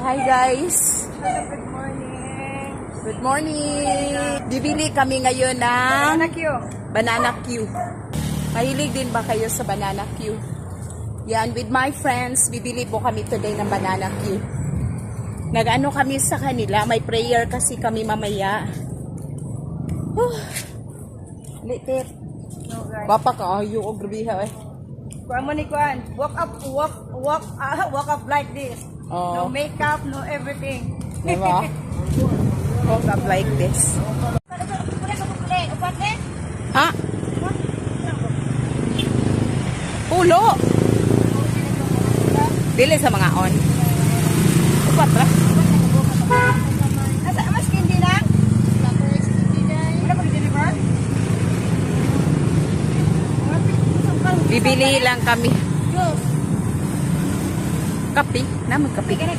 Hi guys! Hello, good morning. Good morning! Bibili kami ngayon ng Banana Q. Banana Q. Mahilig din ba kayo sa Banana Q? Yan, with my friends, bibili po kami today ng Banana Q. Nag-ano kami sa kanila, may prayer kasi kami mamaya. Litit. No, guys. Bapa ka, ayo o grabiha eh. Kuan mo ni Kuan. Walk up like this. Oh. No makeup, no everything. Diba? Walk up like this. Ha? Pulo! Dili sa mga on. Upat ra. Asa mas hindi lang? Wala pa deliver? Bibili lang kami. Kapi? Naman kapi.